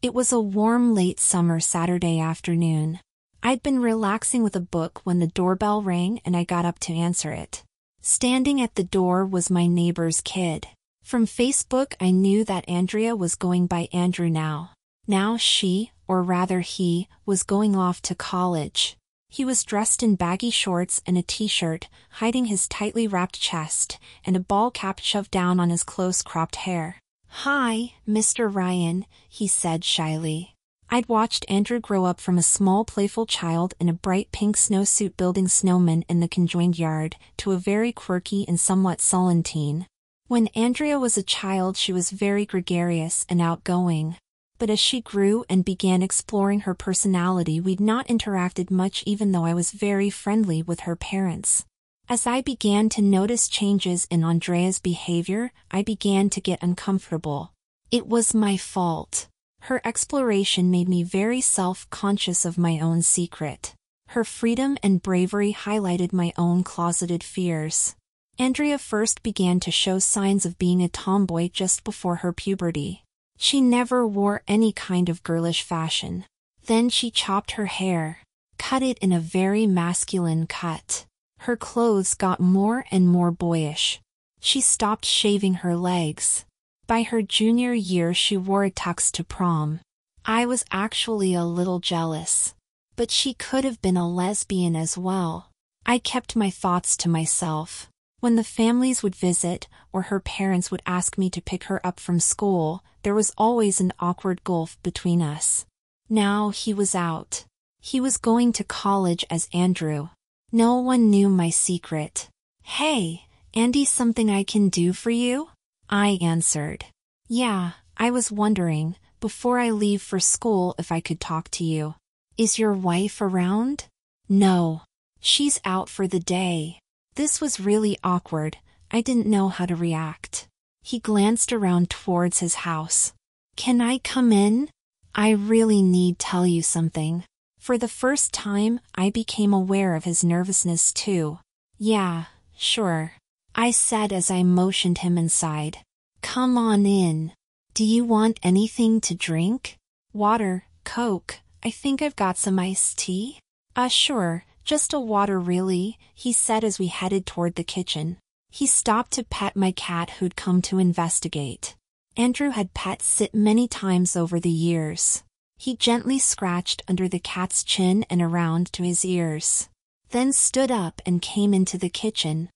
It was a warm late summer Saturday afternoon. I'd been relaxing with a book when the doorbell rang and I got up to answer it. Standing at the door was my neighbor's kid. From Facebook I knew that Andrea was going by Andrew now. Now she, or rather he, was going off to college. He was dressed in baggy shorts and a t-shirt, hiding his tightly wrapped chest, and a ball cap shoved down on his close-cropped hair. "Hi, Mr. Ryan," he said shyly. I'd watched Andrew grow up from a small playful child in a bright pink snowsuit building snowmen in the conjoined yard, to a very quirky and somewhat sullen teen. When Andrea was a child she was very gregarious and outgoing. But as she grew and began exploring her personality we'd not interacted much even though I was very friendly with her parents. As I began to notice changes in Andrea's behavior, I began to get uncomfortable. It was my fault. Her exploration made me very self-conscious of my own secret. Her freedom and bravery highlighted my own closeted fears. Andrea first began to show signs of being a tomboy just before her puberty. She never wore any kind of girlish fashion. Then she chopped her hair, cut it in a very masculine cut. Her clothes got more and more boyish. She stopped shaving her legs. By her junior year she wore a tux to prom. I was actually a little jealous. But she could have been a lesbian as well. I kept my thoughts to myself. When the families would visit, or her parents would ask me to pick her up from school, there was always an awkward gulf between us. Now he was out. He was going to college as Andrew. No one knew my secret. "Hey, Andy, something I can do for you?" I answered. "Yeah, I was wondering, before I leave for school if I could talk to you. Is your wife around?" "No. She's out for the day." This was really awkward. I didn't know how to react. He glanced around towards his house. "Can I come in? I really need to tell you something." For the first time, I became aware of his nervousness too. "Yeah, sure," I said as I motioned him inside. "Come on in. Do you want anything to drink? Water, Coke, I think I've got some iced tea?" Sure, just a water really," he said as we headed toward the kitchen. He stopped to pet my cat who'd come to investigate. Andrew had pets sit many times over the years. He gently scratched under the cat's chin and around to his ears. Then stood up and came into the kitchen.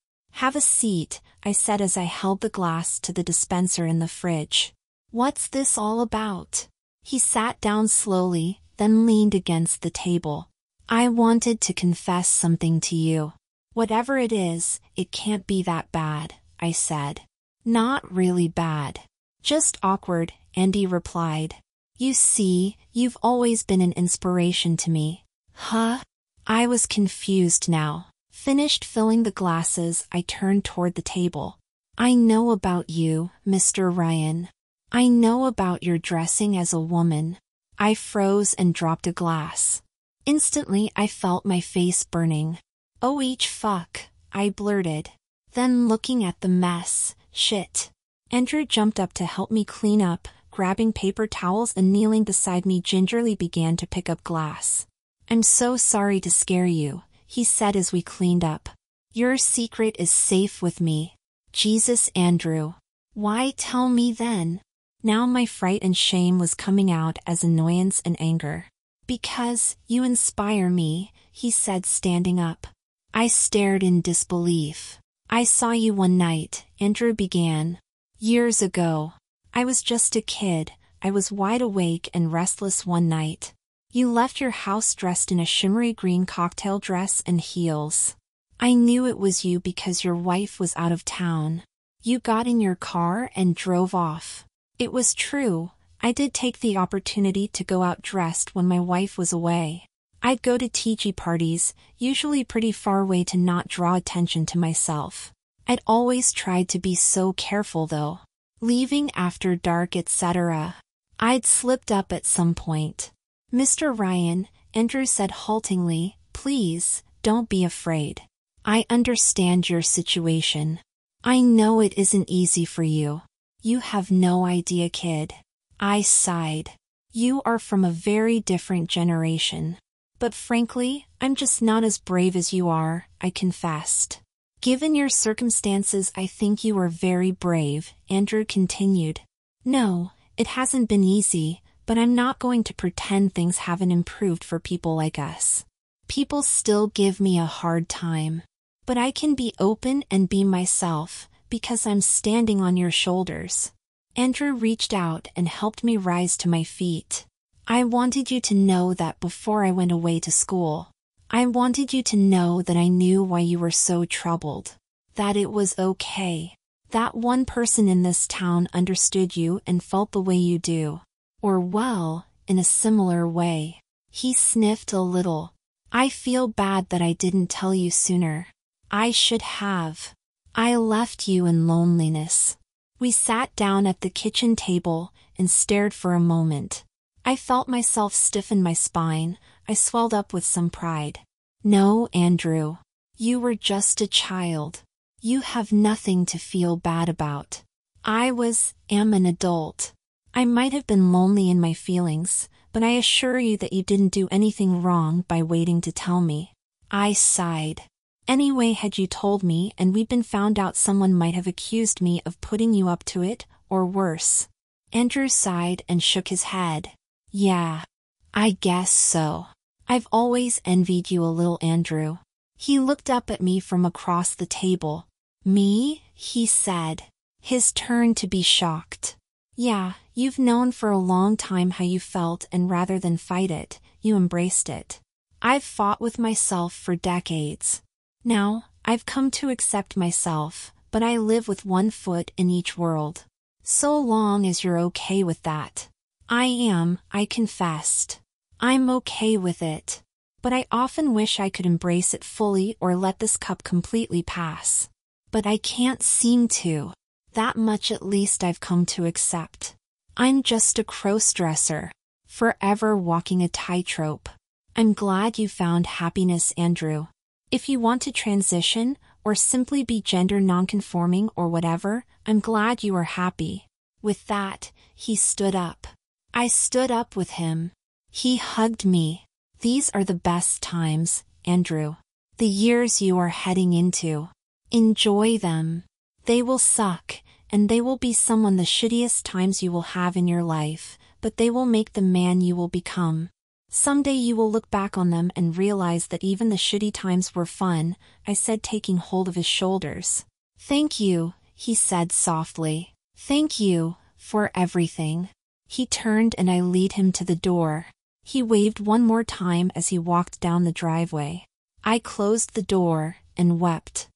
"Have a seat," I said as I held the glass to the dispenser in the fridge. "What's this all about?" He sat down slowly, then leaned against the table. "I wanted to confess something to you. Whatever it is, it can't be that bad," I said. "Not really bad. Just awkward," Andy replied. "You see, you've always been an inspiration to me." "Huh?" I was confused now. Finished filling the glasses, I turned toward the table. "I know about you, Mr. Ryan. I know about your dressing as a woman." I froze and dropped a glass. Instantly I felt my face burning. "Oh each fuck," I blurted. Then looking at the mess, "Shit." Andrew jumped up to help me clean up, grabbing paper towels and kneeling beside me gingerly began to pick up glass. "I'm so sorry to scare you," he said as we cleaned up. "Your secret is safe with me." Jesus, Andrew. Why tell me then? Now my fright and shame was coming out as annoyance and anger. "Because you inspire me," he said standing up. I stared in disbelief. "I saw you one night," Andrew began. "Years ago. I was just a kid. I was wide awake and restless one night. You left your house dressed in a shimmery green cocktail dress and heels. I knew it was you because your wife was out of town. You got in your car and drove off." It was true. I did take the opportunity to go out dressed when my wife was away. I'd go to TG parties, usually pretty far away to not draw attention to myself. I'd always tried to be so careful though. Leaving after dark, etc. I'd slipped up at some point. "Mr. Ryan," Andrew said haltingly, "please, don't be afraid. I understand your situation. I know it isn't easy for you. You have no idea, kid." I sighed. You are from a very different generation. But frankly, I'm just not as brave as you are, I confessed. Given your circumstances, I think you are very brave, Andrew continued. No, it hasn't been easy, but I'm not going to pretend things haven't improved for people like us. People still give me a hard time. But I can be open and be myself, because I'm standing on your shoulders. Andrew reached out and helped me rise to my feet. I wanted you to know that before I went away to school. I wanted you to know that I knew why you were so troubled. That it was okay. That one person in this town understood you and felt the way you do. Or well, in a similar way. He sniffed a little. I feel bad that I didn't tell you sooner. I should have. I left you in loneliness. We sat down at the kitchen table and stared for a moment. I felt myself stiffen my spine. I swelled up with some pride. No, Andrew. You were just a child. You have nothing to feel bad about. Am an adult. I might have been lonely in my feelings, but I assure you that you didn't do anything wrong by waiting to tell me. I sighed. Anyway, had you told me and we'd been found out, someone might have accused me of putting you up to it, or worse. Andrew sighed and shook his head. Yeah. I guess so. I've always envied you a little, Andrew. He looked up at me from across the table. Me? He said. His turn to be shocked. Yeah, you've known for a long time how you felt, and rather than fight it, you embraced it. I've fought with myself for decades. Now, I've come to accept myself, but I live with one foot in each world. So long as you're okay with that. I confessed. I'm okay with it. But I often wish I could embrace it fully or let this cup completely pass. But I can't seem to. That much at least I've come to accept. I'm just a crossdresser, forever walking a tightrope. I'm glad you found happiness, Andrew. If you want to transition, or simply be gender nonconforming or whatever, I'm glad you are happy. With that, he stood up. I stood up with him. He hugged me. These are the best times, Andrew. The years you are heading into. Enjoy them. They will suck, and they will be some of the shittiest times you will have in your life, but they will make the man you will become. Someday you will look back on them and realize that even the shitty times were fun, I said, taking hold of his shoulders. Thank you, he said softly. Thank you, for everything. He turned and I led him to the door. He waved one more time as he walked down the driveway. I closed the door and wept.